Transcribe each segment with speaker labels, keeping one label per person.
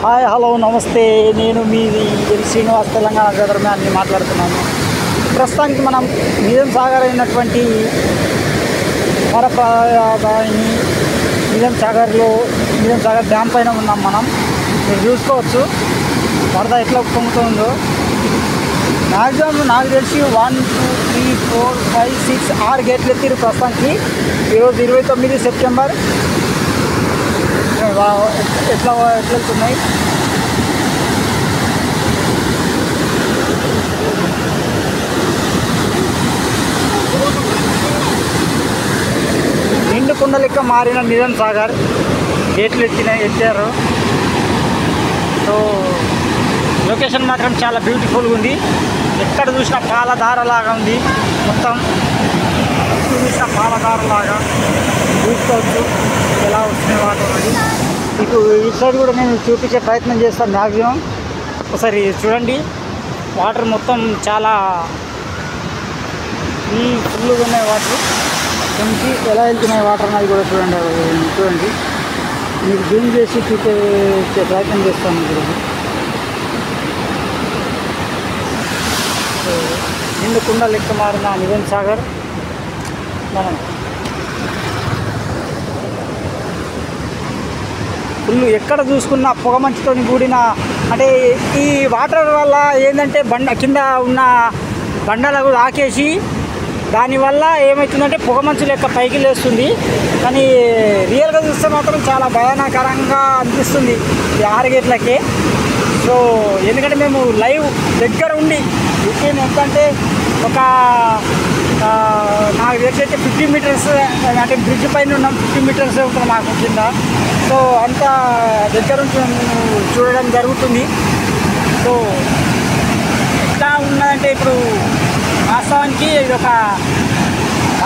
Speaker 1: Hi hello నమస్తే, నేను మీది శ్రీనివాస్ తెలంగాణ వెదర్ మ్యాన్ని మాట్లాడుతున్నాను. ప్రస్తుతానికి మనం నిజాం సాగర్ అయినటువంటి వరప్రదాయిని నిజాం సాగర్ డ్యామ్ పైన ఉన్నాం. మీరు చూసుకోవచ్చు వరద ఎట్లా పొంగుతుందో. మ్యాక్సిమం నాకు తెలిసి 1 2 3 4 5 6 6 గేట్లు ఎత్తిరు ప్రస్తుతానికి. ఈరోజు 29 సెప్టెంబర్. ఎట్లా వెళ్తున్నాయి నిండు కుండ లెక్క మారిన నిజాం సాగర్ గేట్లు ఎత్తారు. సో లొకేషన్ మాత్రం చాలా బ్యూటిఫుల్గా ఉంది. ఎక్కడ చూసినా పాలధారలాగా ఉంది. మొత్తం చూసిన పాలధారలాగా చూసుకోవచ్చు ఎలా వస్తున్నాయి వాటర్ అది. మీకు ఈ సైడ్ కూడా నేను చూపించే ప్రయత్నం చేస్తాను మ్యాక్సిమం. ఒకసారి చూడండి, వాటర్ మొత్తం చాలా ఫుల్గా ఉన్నాయి. వాటర్ కొంచెం ఎలా వెళ్తున్నాయి వాటర్ అనేది కూడా చూడండి. మీకు జూమ్ చేసి చూపించే ప్రయత్నం చేస్తాను. చూడండి, నిండు కుండ లెక్క మారిన నిజాం సాగర్. మనం ఫుల్ ఎక్కడ చూసుకున్న పొగమంచుతో కూడిన, అంటే ఈ వాటర్ వల్ల ఏంటంటే కింద ఉన్న బండలకు ఆకేసి దానివల్ల ఏమవుతుందంటే పొగమంచు లెక్క పైకి లేస్తుంది. కానీ రియల్గా చూస్తే మాత్రం చాలా భయానకరంగా అనిపిస్తుంది ఈ 6 గేట్లకే. సో ఎందుకంటే మేము లైవ్ దగ్గర ఉండి ఎంతంటే ఒక నాకు తెలిసైతే 50 మీటర్స్, అంటే బ్రిడ్జ్ పైన ఉన్నాం. 50 మీటర్స్ ఉంటుంది మాకు కింద. సో అంత దగ్గర నుంచి చూడడం జరుగుతుంది. సో ఎట్లా ఉన్నదంటే ఇప్పుడు వాస్తవానికి ఇది ఒక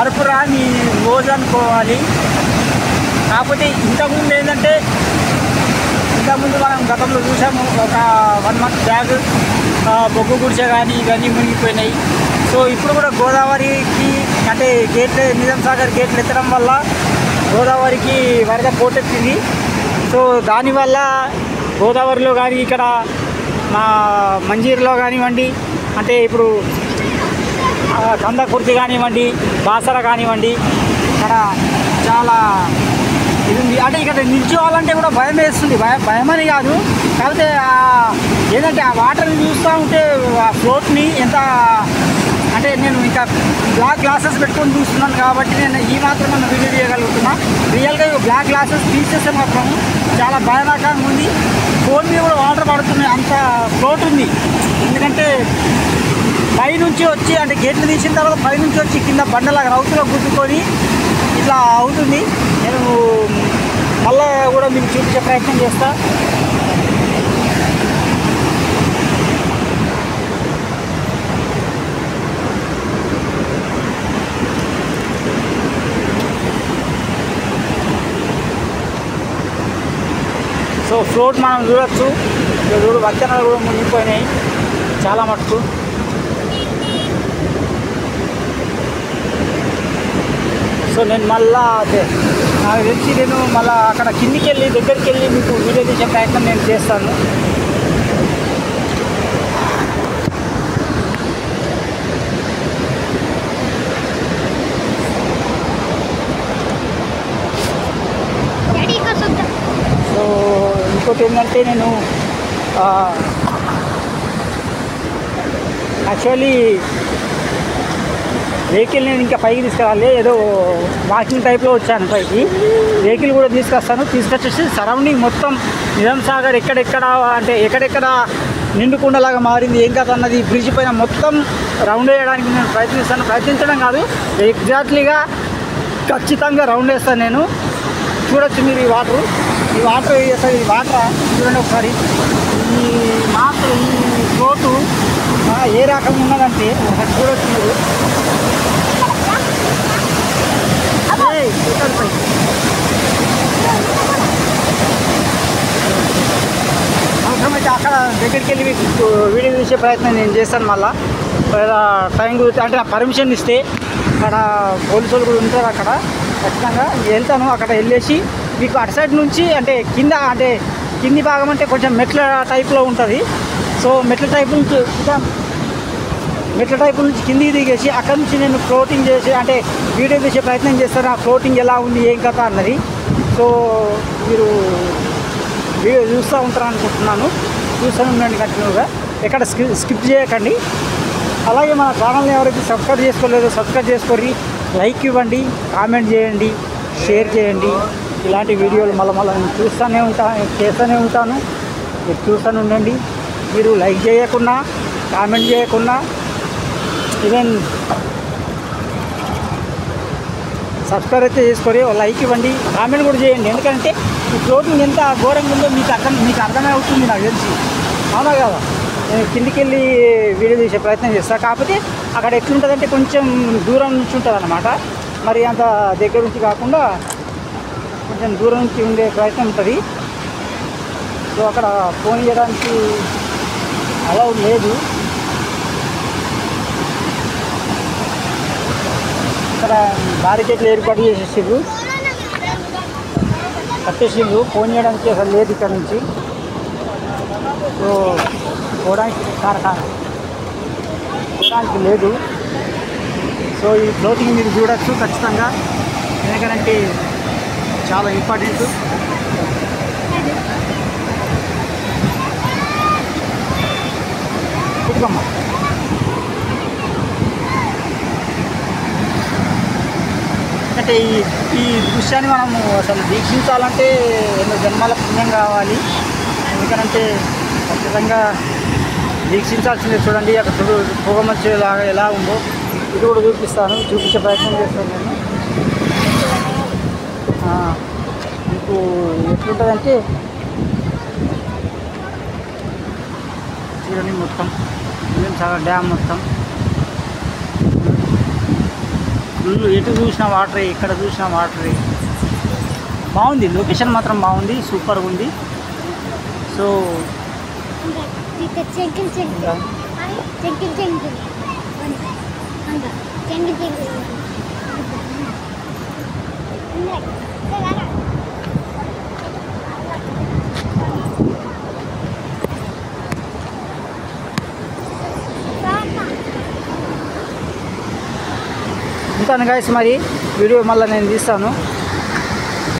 Speaker 1: అరుపురాని రోజు అనుకోవాలి. కాకపోతే ఇంతకుముందు ఏంటంటే మనం గతంలో చూసాము, ఒక 1 మంత్ బ్యాగ్ బొగ్గు గుడిసె కానీ ఇవన్నీ మునిగిపోయినాయి. సో ఇప్పుడు కూడా గోదావరికి, అంటే నిజాం సాగర్ గేట్లు ఎత్తడం వల్ల గోదావరికి వరద పోటెత్తింది. సో దానివల్ల గోదావరిలో కానీ, ఇక్కడ మా మంజీర్లో కానివ్వండి, అంటే ఇప్పుడు కందకుర్తి కానివ్వండి, బాసర కానివ్వండి, ఇక్కడ చాలా ఇది ఉంది. అంటే ఇక్కడ నిల్చోవాలంటే కూడా భయం వేస్తుంది. భయమని కాదు, కాకపోతే ఏంటంటే ఆ వాటర్ని చూస్తూ ఉంటే ఆ ఫ్లోట్ని ఎంత, అంటే నేను ఇంకా బ్లాక్ గ్లాసెస్ పెట్టుకొని చూస్తున్నాను కాబట్టి నేను ఈ మాత్రం మనం వీడియో చేయగలుగుతున్నా. రియల్గా బ్లాక్ గ్లాసెస్ తీసేస్తే మాత్రం చాలా భయానకంగా ఉంది. ఫోన్ మీద కూడా వాటర్ పడుతున్నాయి, అంత ఫ్లోట్ ఉంది. ఎందుకంటే పైనుంచి వచ్చి, అంటే గేట్లు తీసిన తర్వాత పైనుంచి వచ్చి కింద బండలాగా రౌతులో గుద్దుకొని ఇట్లా అవుతుంది. నేను మళ్ళా కూడా మీకు చూపించే ప్రయత్నం చేస్తా. సో ఫ్లోట్ మనం చూడొచ్చు. చూడు, వచ్చనాలు కూడా మునిగిపోయినాయి చాలా మటుకు. సో నేను మళ్ళా నాకు తెలిసి నేను మళ్ళీ అక్కడ కిందికి వెళ్ళి దగ్గరికి వెళ్ళి మీకు వీడియో తీసే ప్రయత్నం నేను చేస్తాను. సో ఇంకోటి ఏంటంటే నేను యాక్చువల్లీ వెహికల్ నేను ఇంకా పైకి తీసుకురాలి, ఏదో వాకింగ్ టైప్లో వచ్చాను పైకి. వెహికల్ కూడా తీసుకొచ్చేసి సరౌండింగ్ మొత్తం నిజాం సాగర్ ఎక్కడెక్కడ నిండుకుండలాగా మారింది, ఏం కాదు అన్నది బ్రిడ్జ్ పైన మొత్తం రౌండ్ వేయడానికి నేను ప్రయత్నించడం కాదు, ఎగ్జాక్ట్లీగా ఖచ్చితంగా రౌండ్ వేస్తాను నేను. చూడొచ్చు మీరు ఈ వాటర్ అసలు ఈ వాటర్ చూడండి ఒకసారి. ఈ ఫ్లోటు ఏ రకంగా ఉన్నదంటే ఒకటి చూడొచ్చు మీరు. అవసరమైతే అక్కడ దగ్గరికి వెళ్ళి వీడియో తీసే ప్రయత్నం నేను చేస్తాను. మళ్ళీ టైం గురించి అంటే పర్మిషన్ ఇస్తే అక్కడ పోలీసులు కూడా ఉంటారు. అక్కడ ఖచ్చితంగా వెళ్తాను. అక్కడ వెళ్ళేసి మీకు అటు సైడ్ నుంచి అంటే కింద అంటే కింది భాగం అంటే కొంచెం మెట్ల టైప్లో ఉంటుంది. సో మెట్ల టైప్ నుంచి కిందికి దిగేసి అక్కడి నుంచి నేను ఫ్లోటింగ్ చేసి అంటే వీడియో తీసే ప్రయత్నం చేస్తాను. ఆ ఫ్లోటింగ్ ఎలా ఉంది ఏం కథ అన్నది. సో మీరు వీడియో చూస్తూ ఉంటారు అనుకుంటున్నాను. చూస్తూనే ఉండండి కంటిన్యూగా, ఎక్కడ స్కిప్ చేయకండి. అలాగే మన ఛానల్ని ఎవరైతే సబ్స్క్రైబ్ చేసుకోలేదో సబ్స్క్రైబ్ చేసుకొని లైక్ ఇవ్వండి, కామెంట్ చేయండి, షేర్ చేయండి. ఇలాంటి వీడియోలు మళ్ళీ నేను చేస్తూనే ఉంటాను. మీరు చూస్తూనే ఉండండి. మీరు లైక్ చేయకుండా, కామెంట్ చేయకుండా, ఈవెన్ సబ్స్క్రైబ్ అయితే చేసుకొని లైక్ ఇవ్వండి, కామెంట్ కూడా చేయండి. ఎందుకంటే ఈ ఫ్లోటింగ్ ఎంత ఘోరంగా ఉందో మీకు అర్థమే అవుతుంది నాకు తెలిసి. అవునా కదా? నేను కిందికి వెళ్ళి వీడియో తీసే ప్రయత్నం చేస్తాను. కాకపోతే అక్కడ ఎట్లుంటుందంటే కొంచెం దూరం నుంచి ఉంటుంది అన్నమాట. మరి అంత దగ్గర నుంచి కాకుండా కొంచెం దూరం నుంచి ఉండే ప్రయత్నం ఉంటుంది. సో అక్కడ ఫోన్ చేయడానికి అలా లేదు. ఇక్కడ బారికేట్లు ఏర్పాటు కట్టేసిండ్రు. ఫోన్ చేయడానికి అసలు లేదు ఇక్కడ నుంచి. సో పోవడానికి పోవడానికి లేదు. సో ఈ ఫ్లోటింగ్ మీరు చూడొచ్చు ఖచ్చితంగా, ఎందుకంటే చాలా ఇంపార్టెంట్. కుటుంబమ్మ అంటే ఈ దృశ్యాన్ని మనము అసలు వీక్షించాలంటే ఎన్నో జన్మల పుణ్యం కావాలి. ఎందుకంటే ఖచ్చితంగా వీక్షించాల్సిందే. చూడండి అక్కడ పొగమచ్చేలాగా ఎలా ఉందో ఇది కూడా చూపించే ప్రయత్నం చేస్తాను నేను. మీకు ఎట్లుంటుందంటే చూడండి మొత్తం చాలా డ్యామ్ మొత్తం ఎటు చూసిన వాటరే, ఇక్కడ చూసిన వాటరే. బాగుంది, లొకేషన్ మాత్రం బాగుంది, సూపర్గా ఉంది. సో ఉంటాను గైస్, మరి వీడియో మళ్ళీ నేను తీస్తాను.